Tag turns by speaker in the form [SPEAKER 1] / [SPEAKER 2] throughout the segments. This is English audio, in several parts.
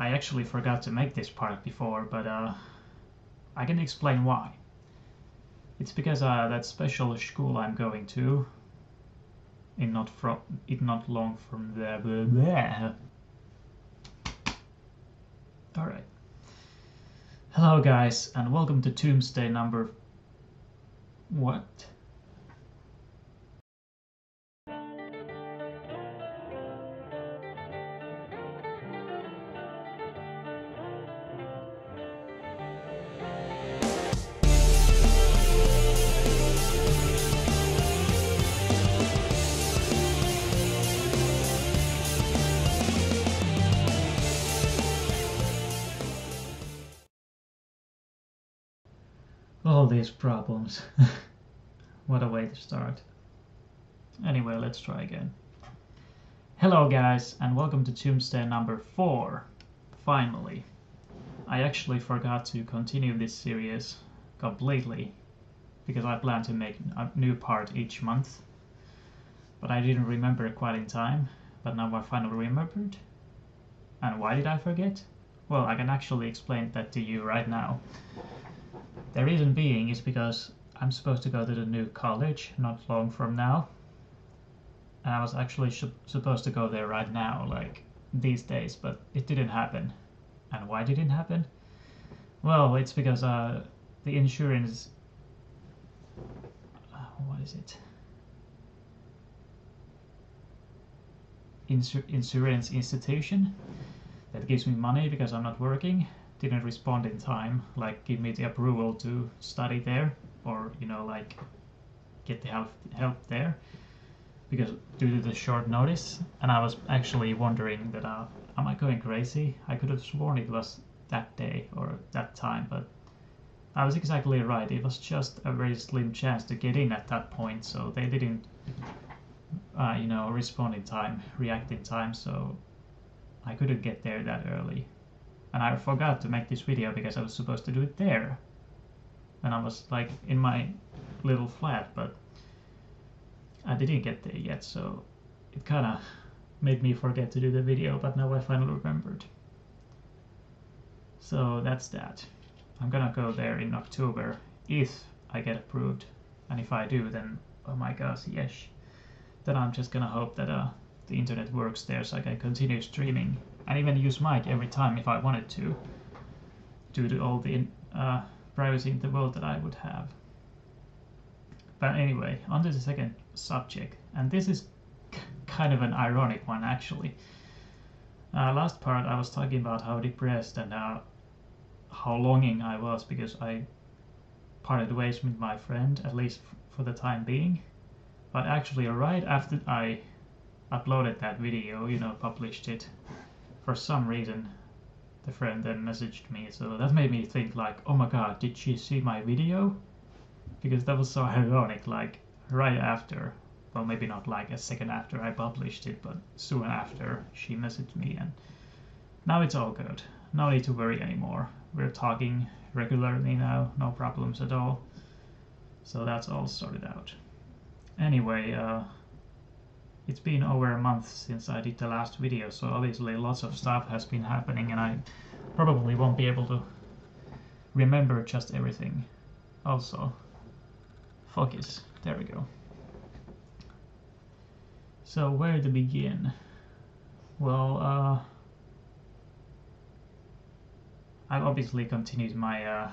[SPEAKER 1] I actually forgot to make this part before, but I can explain why. It's because that special school I'm going to, not long from there. Alright. Hello guys, and welcome to Tuesday number... What? All these problems. What a way to start. Anyway, let's try again. Hello guys, and welcome to Tuesday number 4. Finally. I actually forgot to continue this series completely, because I plan to make a new part each month. But I didn't remember it quite in time, but now I finally remembered. And why did I forget? Well, I can actually explain that to you right now. The reason being is because I'm supposed to go to the new college not long from now. And I was actually supposed to go there right now, like these days, but it didn't happen. And why didn't it happen? Well, it's because the insurance... what is it? Insurance institution that gives me money because I'm not working didn't respond in time, like give me the approval to study there, or like get the help there, because due to the short notice. And I was actually wondering that am I going crazy? I could have sworn it was that day or that time, but I was exactly right. It was just a very slim chance to get in at that point, so they didn't respond in time, react in time, so I couldn't get there that early. And I forgot to make this video because I was supposed to do it there. And I was like in my little flat, but I didn't get there yet, so it kinda made me forget to do the video, but now I finally remembered. So that's that. I'm gonna go there in October if I get approved. And if I do, then oh my gosh, yes. Then I'm just gonna hope that the internet works there so I can continue streaming and even use mic every time if I wanted to, due to all the privacy in the world that I would have. But anyway, on to the second subject, and this is kind of an ironic one actually. Last part I was talking about how depressed and how longing I was because I parted ways with my friend, at least for the time being. But actually right after I uploaded that video, published it, for some reason the friend then messaged me, so that made me think like, oh my god, did she see my video? Because that was so ironic, like right after, well maybe not like a second after I published it, but soon after she messaged me, and now it's all good. No need to worry anymore. We're talking regularly now, no problems at all. So that's all sorted out. Anyway, it's been over a month since I did the last video, so obviously lots of stuff has been happening and I probably won't be able to remember just everything. Also, focus, there we go. So where to begin? Well, I've obviously continued my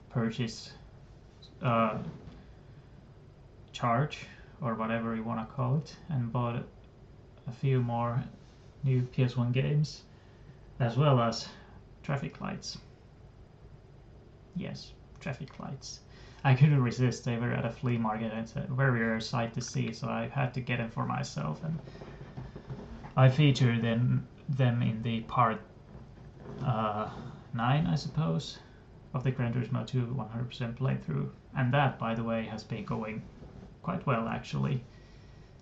[SPEAKER 1] purchase charge, or whatever you want to call it, and bought a few more new PS1 games, as well as traffic lights. Yes, traffic lights. I couldn't resist. They were at a flea market and it's a very rare sight to see, so I had to get them for myself, and I featured them in the part 9, I suppose, of the Gran Turismo 2 100% playthrough. And that, by the way, has been going quite well actually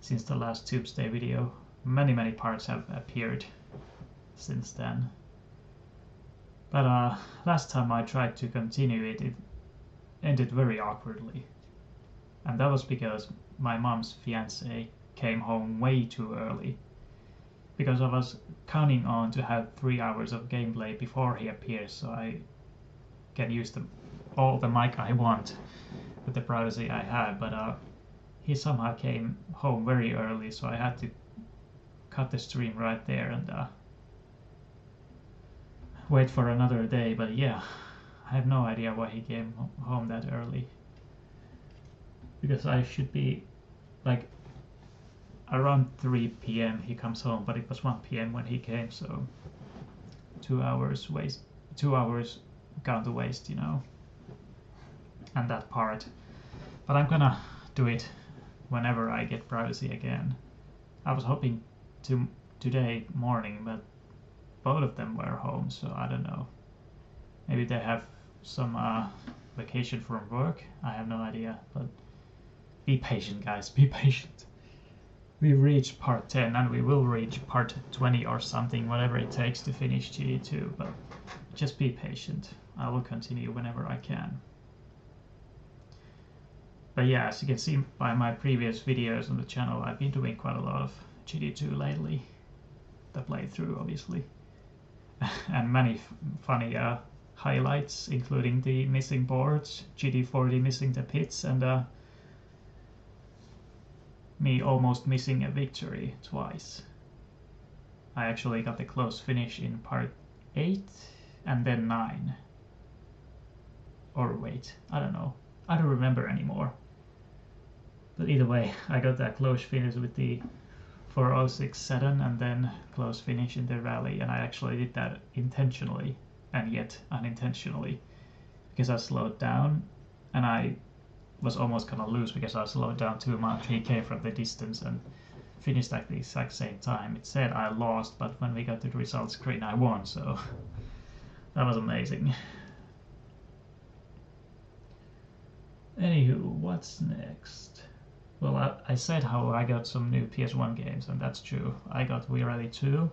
[SPEAKER 1] since the last Tuesday video. Many parts have appeared since then. But last time I tried to continue it, it ended very awkwardly. And that was because my mom's fiancé came home way too early. because I was counting on to have 3 hours of gameplay before he appears, so I can use all the mic I want with the privacy I have, but he somehow came home very early, so I had to cut the stream right there and wait for another day. But yeah, I have no idea why he came home that early, because I should be like around 3 p.m. he comes home, but it was 1 p.m. when he came, so 2 hours gone to waste, you know, and that part. But I'm gonna do it whenever I get privacy again. I was hoping today morning, but both of them were home, so I don't know. Maybe they have some vacation from work. I have no idea, but be patient, guys. Be patient. We reached part 10 and we will reach part 20 or something, whatever it takes to finish GD2, but just be patient. I will continue whenever I can. But yeah, as you can see by my previous videos on the channel, I've been doing quite a lot of GD2 lately. The playthrough, obviously. And many funny highlights, including the missing boards, GD40 missing the pits, and me almost missing a victory twice. I actually got the close finish in part 8 and then 9. Or wait, I don't know. I don't remember anymore. But either way, I got that close finish with the 406 Saturn and then close finish in the rally, and I actually did that intentionally and yet unintentionally, because I slowed down and I was almost gonna lose because I slowed down too much. He came from the distance and finished at the exact same time. It said I lost, but when we got to the results screen I won, so that was amazing. Anywho, what's next? Well, I said how I got some new PS1 games, and that's true. I got Wii Rally 2,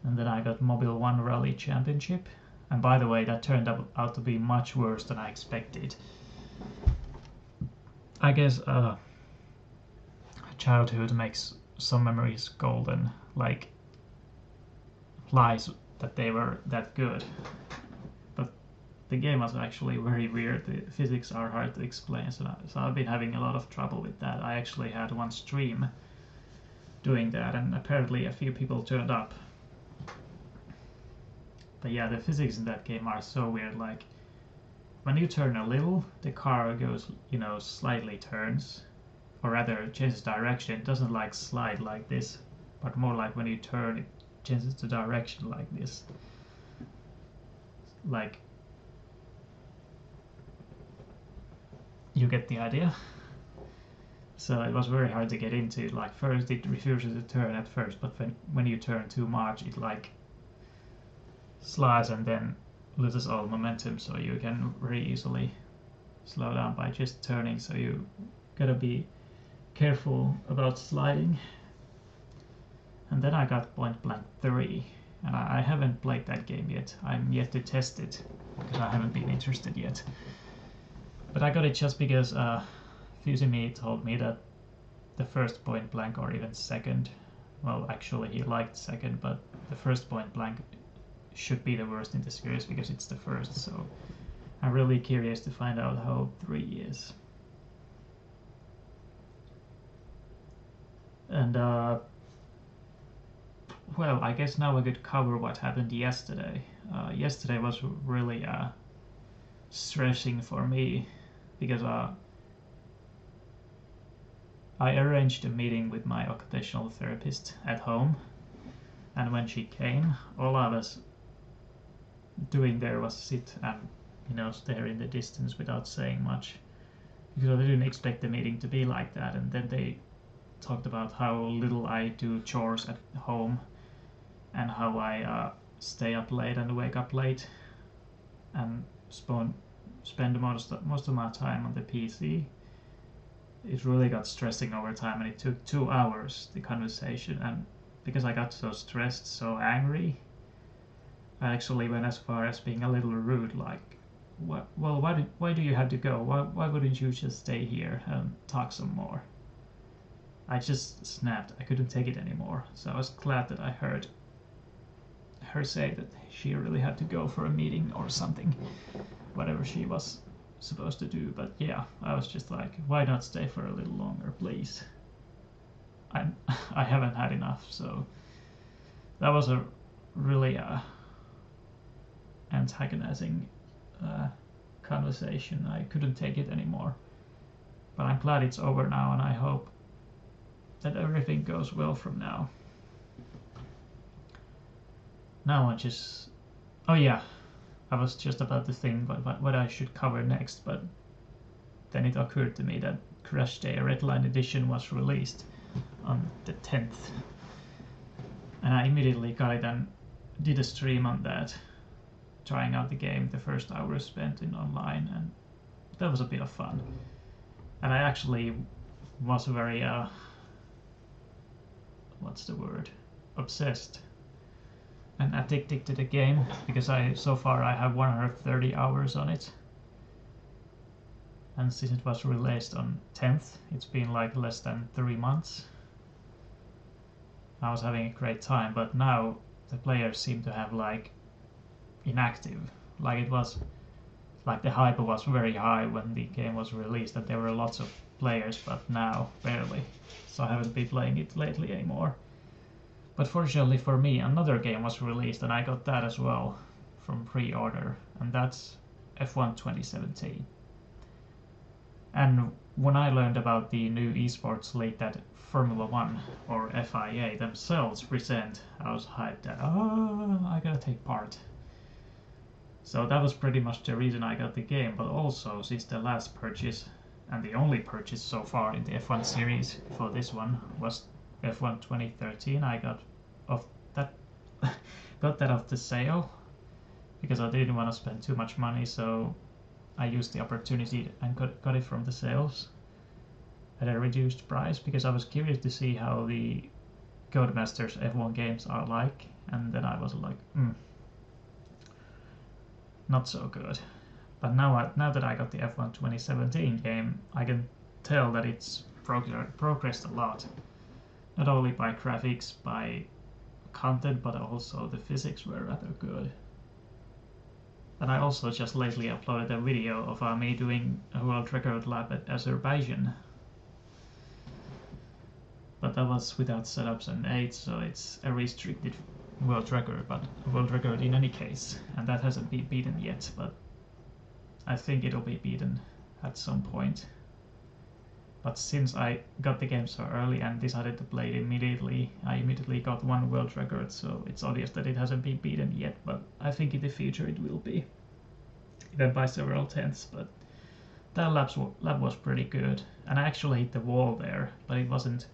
[SPEAKER 1] and then I got Mobile 1 Rally Championship. And by the way, that turned out to be much worse than I expected. I guess childhood makes some memories golden, like lies that they were that good. But the game was actually very weird. The physics are hard to explain, so I've been having a lot of trouble with that. I actually had one stream doing that, and apparently a few people turned up. But yeah, the physics in that game are so weird. Like, when you turn a little, the car goes, you know, slightly turns, or rather changes direction. It doesn't like slide like this, but more like when you turn, it changes the direction like this. Like, you get the idea? So it was very hard to get into. Like, first it refuses to turn at first, but when you turn too much, it like slides and then loses all momentum, so you can very easily slow down by just turning, so you gotta be careful about sliding. And then I got Point Blank 3, and I haven't played that game yet. I'm yet to test it, because I haven't been interested yet. But I got it just because Fusimi told me that the first Point Blank, or even second, well, actually he liked second, but the first Point Blank should be the worst in the series because it's the first, so I'm really curious to find out how 3 is. And well, I guess now I could cover what happened yesterday. Yesterday was really stressing for me because I arranged a meeting with my occupational therapist at home, and when she came, all I was doing there was sit and, you know, stare in the distance without saying much, because I didn't expect the meeting to be like that. And then they talked about how little I do chores at home and how I stay up late and wake up late and spend most of my time on the PC. It really got stressing over time, and it took 2 hours, the conversation, and because I got so stressed, so angry, I actually went as far as being a little rude, like, well, why do you have to go? Why wouldn't you just stay here and talk some more? I just snapped. I couldn't take it anymore. So I was glad that I heard her say that she really had to go for a meeting or something, whatever she was supposed to do. But yeah, I was just like, why not stay for a little longer, please? I haven't had enough. So that was a really antagonizing conversation. I couldn't take it anymore. But I'm glad it's over now, and I hope that everything goes well from now. Now I just... Oh yeah, I was just about to think what I should cover next, but then it occurred to me that Crash Day Redline Edition was released on the 10th. And I immediately got it and did a stream on that, trying out the game. The first hour spent in online, and that was a bit of fun. And I actually was very, what's the word? Obsessed and addicted to the game, because so far I have 130 hours on it. And since it was released on 10th, it's been like less than 3 months. I was having a great time, but now the players seem to have like inactive. Like it was, like the hype was very high when the game was released, that there were lots of players, but now barely. So I haven't been playing it lately anymore. But fortunately for me, another game was released, and I got that as well from pre-order, and that's F1 2017. And when I learned about the new esports league that Formula 1 or FIA themselves present, I was hyped that, oh, I gotta take part. So that was pretty much the reason I got the game, but also since the last purchase, and the only purchase so far in the F1 series for this one, was F1 2013, I got that off the sale, because I didn't want to spend too much money, so I used the opportunity and got it from the sales at a reduced price, because I was curious to see how the Codemasters F1 games are like, and then I was like, not so good. But now that I got the F1 2017 game, I can tell that it's progressed a lot. Not only by graphics, by content, but also the physics were rather good. And I also just lately uploaded a video of me doing a world record lap at Azerbaijan. But that was without setups and aids, so it's a restricted world record, but a world record in any case. And that hasn't been beaten yet, but I think it'll be beaten at some point. But since I got the game so early and decided to play it immediately, I immediately got one world record, so it's obvious that it hasn't been beaten yet, but I think in the future it will be. Even by several tenths, but that lap was pretty good. And I actually hit the wall there, but it wasn't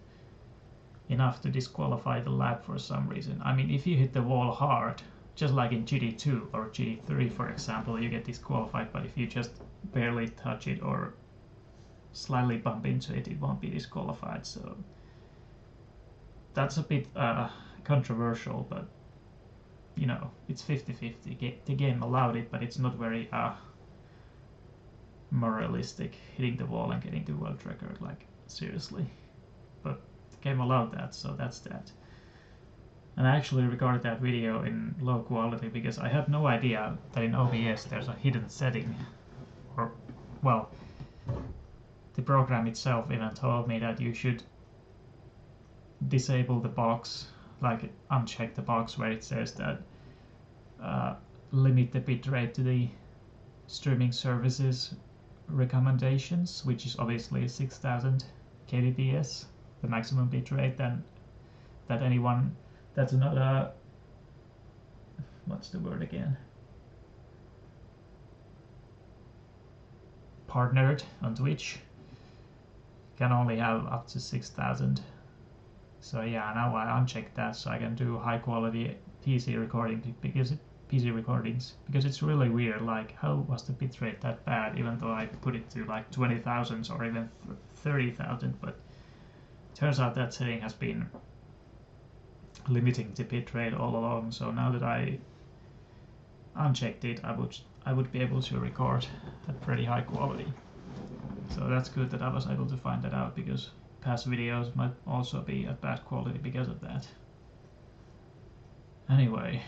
[SPEAKER 1] enough to disqualify the lap for some reason. I mean, if you hit the wall hard, just like in GT2 or GT3 for example, you get disqualified, but if you just barely touch it or slightly bump into it, it won't be disqualified. So that's a bit controversial, but you know, it's 50-50. The game allowed it, but it's not very moralistic, hitting the wall and getting the world record, like seriously. But the game allowed that, so that's that. And I actually recorded that video in low quality because I had no idea that in OBS there's a hidden setting, or well, the program itself even told me that you should disable the box, like uncheck the box where it says that limit the bitrate to the streaming services recommendations, which is obviously 6000 kbps, the maximum bitrate, then that anyone that's not what's the word again, partnered on Twitch can only have up to 6000. So yeah, now I unchecked that so I can do high quality PC recordings because it's really weird, like how was the bitrate that bad even though I put it to like 20,000 or even 30,000, but turns out that setting has been limiting the bitrate all along. So now that I unchecked it, I would be able to record at pretty high quality. So that's good that I was able to find that out, because past videos might also be of bad quality because of that. Anyway,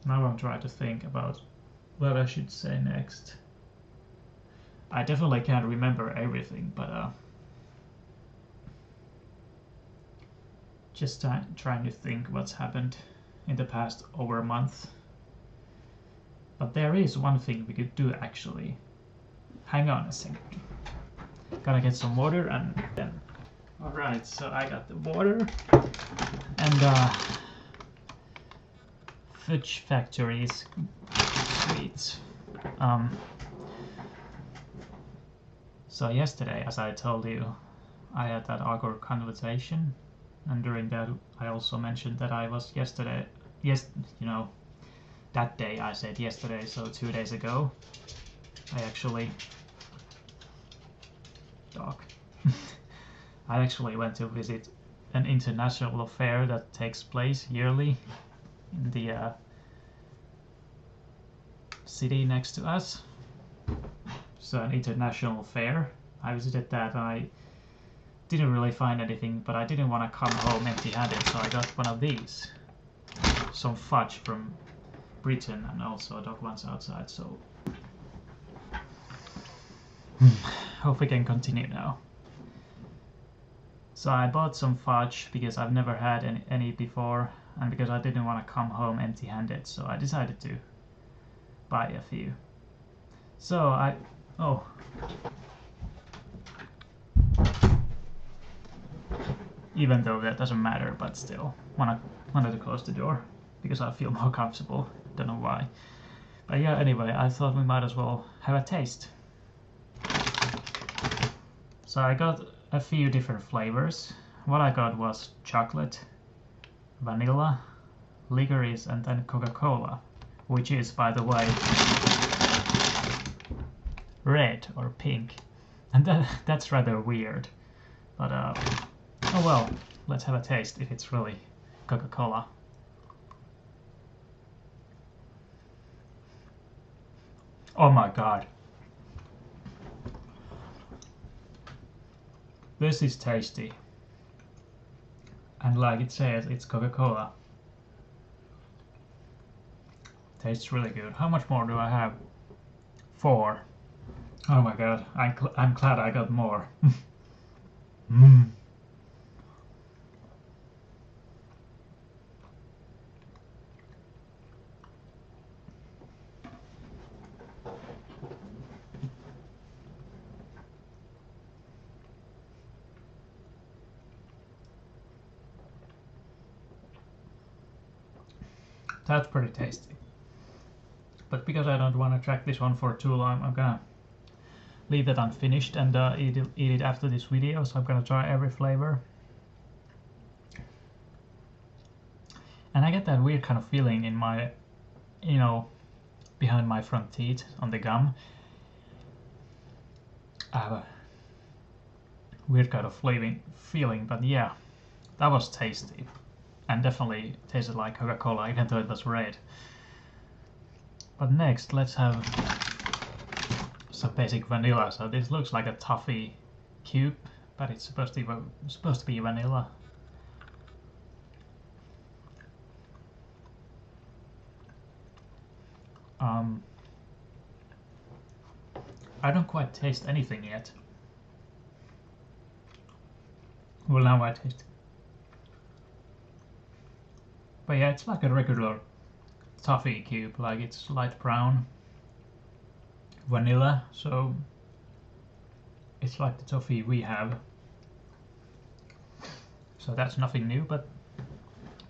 [SPEAKER 1] now I'm trying to think about what I should say next. I definitely can't remember everything, but just trying to think what's happened in the past over a month. But there is one thing we could do actually. Hang on a second. Gotta get some water and then. Alright, so I got the water and Fudge Factory's sweets. So yesterday, as I told you, I had that awkward conversation, and during that I also mentioned that I was that day I said yesterday, so 2 days ago, I actually I actually went to visit an international fair that takes place yearly in the city next to us. So an international fair. I visited that and I didn't really find anything, but I didn't want to come home empty-handed, so I got one of these. Some fudge from Britain, and also a dog ones outside, so hope we can continue now. So I bought some fudge because I've never had any before, and because I didn't want to come home empty-handed, so I decided to buy a few. So even though that doesn't matter, but still wanted to close the door because I feel more comfortable. Don't know why. But yeah, anyway, I thought we might as well have a taste. So I got a few different flavors. What I got was chocolate, vanilla, licorice, and then Coca-Cola, which is, by the way, red or pink. And that's rather weird. But oh well, let's have a taste if it's really Coca-Cola. Oh my god. This is tasty. And like it says, it's Coca-Cola. Tastes really good. How much more do I have? 4. Oh my god, I'm glad I got more. Mm. That's pretty tasty. But because I don't want to track this one for too long, I'm gonna leave that unfinished and eat it after this video. So I'm gonna try every flavor. And I get that weird kind of feeling in my, behind my front teeth on the gum. I have a weird kind of feeling, but yeah, that was tasty. And definitely tasted like Coca-Cola, even though it was red. But next, let's have some basic vanilla. So this looks like a toffee cube, but it's supposed to be vanilla. I don't quite taste anything yet. Well, now I taste it. But yeah, it's like a regular toffee cube, like it's light brown vanilla, so it's like the toffee we have. So that's nothing new, but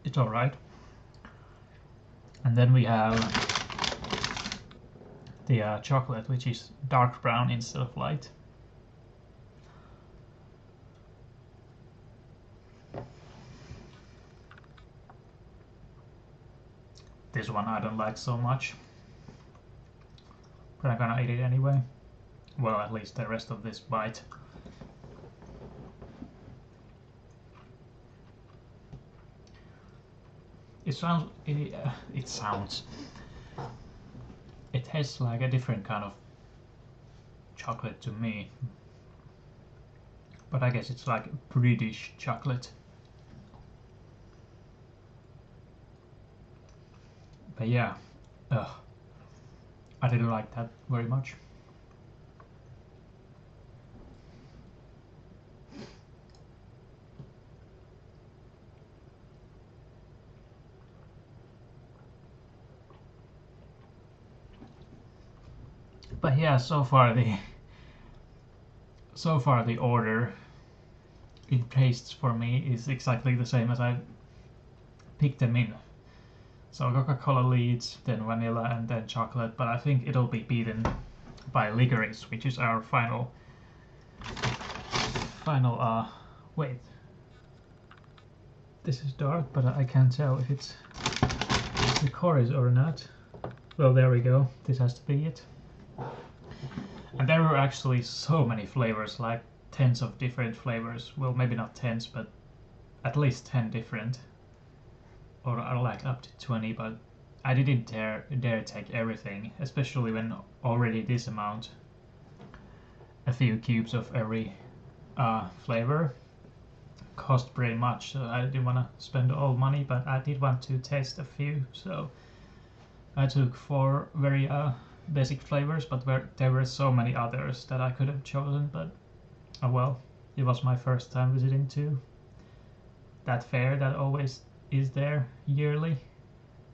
[SPEAKER 1] it's alright. And then we have the chocolate, which is dark brown instead of light. This one I don't like so much, but I'm gonna eat it anyway. Well, at least the rest of this bite. It tastes like a different kind of chocolate to me. but I guess it's like British chocolate. But yeah, I didn't like that very much. But yeah, so far the order in tastes for me is exactly the same as I picked them in. So Coca-Cola leads, then vanilla, and then chocolate. But I think it'll be beaten by licorice, which is our final. Wait. This is dark, but I can't tell if it's licorice or not. Well, there we go. This has to be it. And there were actually so many flavors, like tens of different flavors. Well, maybe not tens, but at least 10 different. Or like up to 20, but I didn't dare take everything, especially when already this amount, a few cubes of every flavor, cost pretty much. So I didn't want to spend all money, but I did want to taste a few. So I took 4 very basic flavors, but there were so many others that I could have chosen. But oh well, it was my first time visiting to that fair that always is there yearly,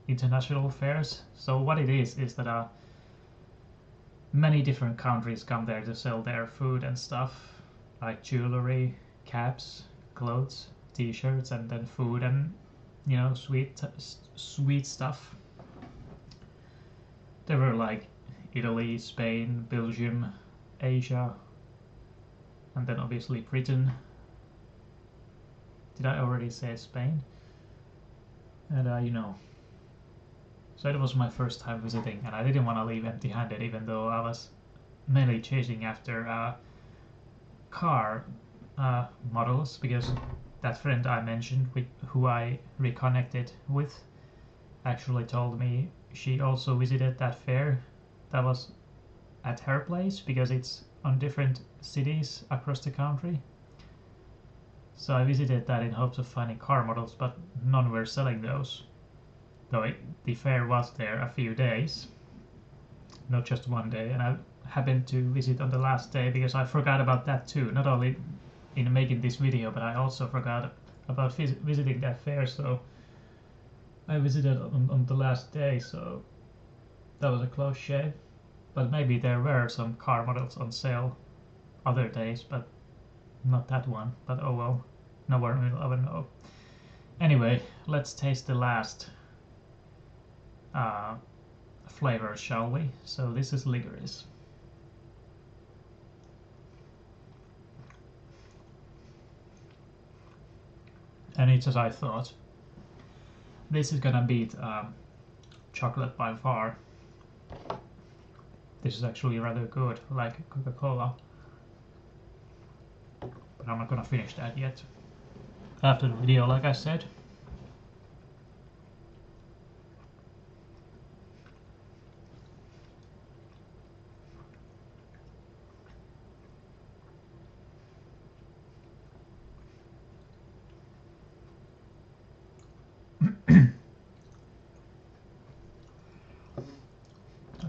[SPEAKER 1] international fairs. So what it is that many different countries come there to sell their food and stuff, like jewelry, caps, clothes, t-shirts, and then food and, you know, sweet stuff. There were like Italy, Spain, Belgium, Asia, and then obviously Britain. Did I already say Spain? And you know, so it was my first time visiting, and I didn't want to leave empty-handed, even though I was mainly chasing after car models, because that friend I mentioned, who I reconnected with, actually told me she also visited that fair that was at her place, because it's on different cities across the country. So I visited that in hopes of finding car models, but none were selling those. Though the fair was there a few days, not just one day, and I happened to visit on the last day because I forgot about that too. Not only in making this video, but I also forgot about visiting that fair, so I visited on the last day, so that was a close shave. But maybe there were some car models on sale other days, but not that one. But oh well, no one will ever know. Anyway, let's taste the last flavor, shall we? So this is licorice. And it's as I thought. This is gonna beat chocolate by far. This is actually rather good, like Coca-Cola. But I'm not gonna finish that yet. After the video, like I said.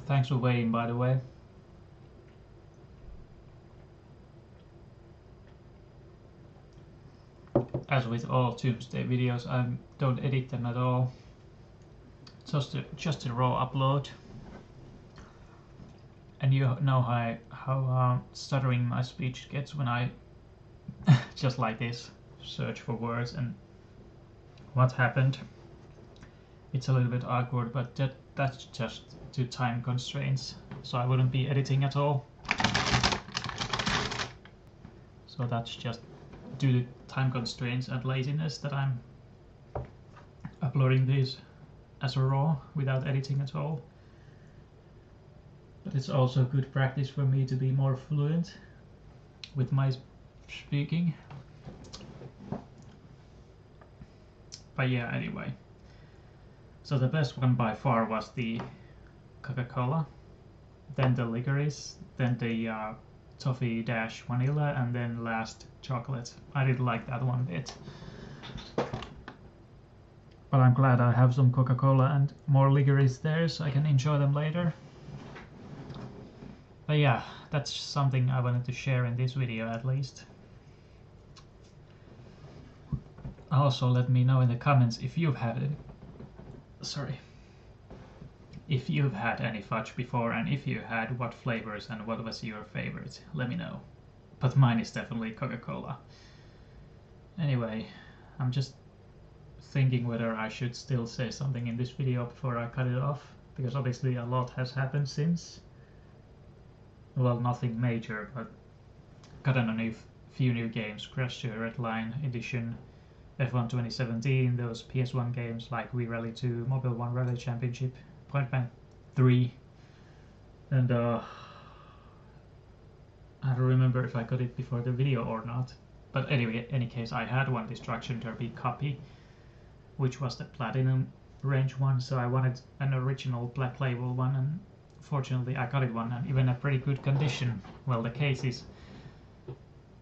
[SPEAKER 1] Thanks for waiting, by the way. As with all Tuesday videos, I don't edit them at all. Just a raw upload. And you know how stuttering my speech gets when I just like this search for words and what happened. It's a little bit awkward, but that's just due to time constraints, so I wouldn't be editing at all. So that's just due to time constraints and laziness that I'm uploading these as a raw without editing at all. But it's also good practice for me to be more fluent with my speaking. But yeah, anyway. So the best one by far was the Coca-Cola, then the licorice, then the toffee dash vanilla, and then last chocolate. I didn't like that one bit. But I'm glad I have some Coca-Cola and more licorice there so I can enjoy them later. But yeah, that's something I wanted to share in this video at least. Also let me know in the comments if you've had it. If you've had any fudge before, and if you had, what flavors and what was your favorite. Let me know. But mine is definitely Coca-Cola. Anyway, I'm just thinking whether I should still say something in this video before I cut it off, because obviously a lot has happened since. Well, nothing major, but got a few new games. Crash to Red Line Edition, F1 2017, those PS1 games like Wii Rally 2, Mobile 1 Rally Championship, Point Blank 3, and I don't remember if I got it before the video or not. But anyway, any case, I had one Destruction Derby copy, which was the Platinum range one, so I wanted an original Black Label one, and fortunately I got it one, and even a pretty good condition. Well, the case is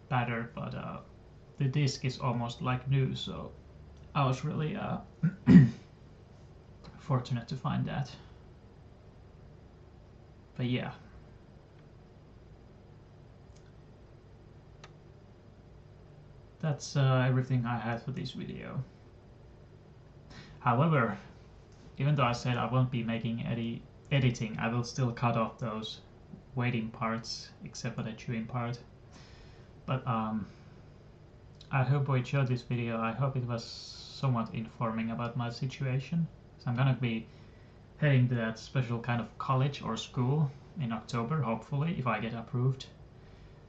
[SPEAKER 1] battered, but the disc is almost like new, so I was really fortunate to find that. But yeah. That's everything I had for this video. However, even though I said I won't be making any editing, I will still cut off those waiting parts, except for the chewing part. But I hope you enjoyed this video. I hope it was somewhat informing about my situation. So I'm gonna be heading to that special kind of college or school in October, hopefully, if I get approved.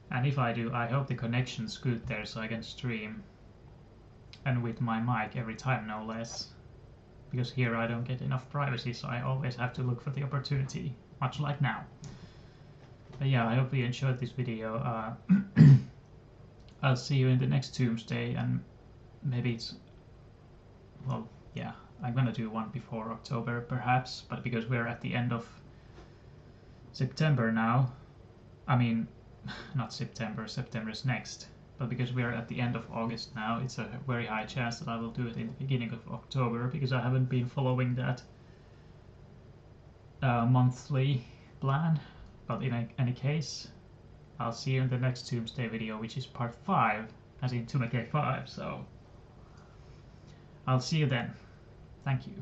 [SPEAKER 1] And if I do, I hope the connection's good there so I can stream. And with my mic every time, no less. Because here I don't get enough privacy, so I always have to look for the opportunity, much like now. But yeah, I hope you enjoyed this video. I'll see you in the next Tuesday, and maybe it's... well, yeah, I'm gonna do one before October, perhaps, but because we're at the end of September now, I mean, not September, September's next, but because we're at the end of August now, it's a very high chance that I will do it in the beginning of October, because I haven't been following that monthly plan. But in any case, I'll see you in the next Tuesday video, which is part 5, as in Tume 5, so I'll see you then. Thank you.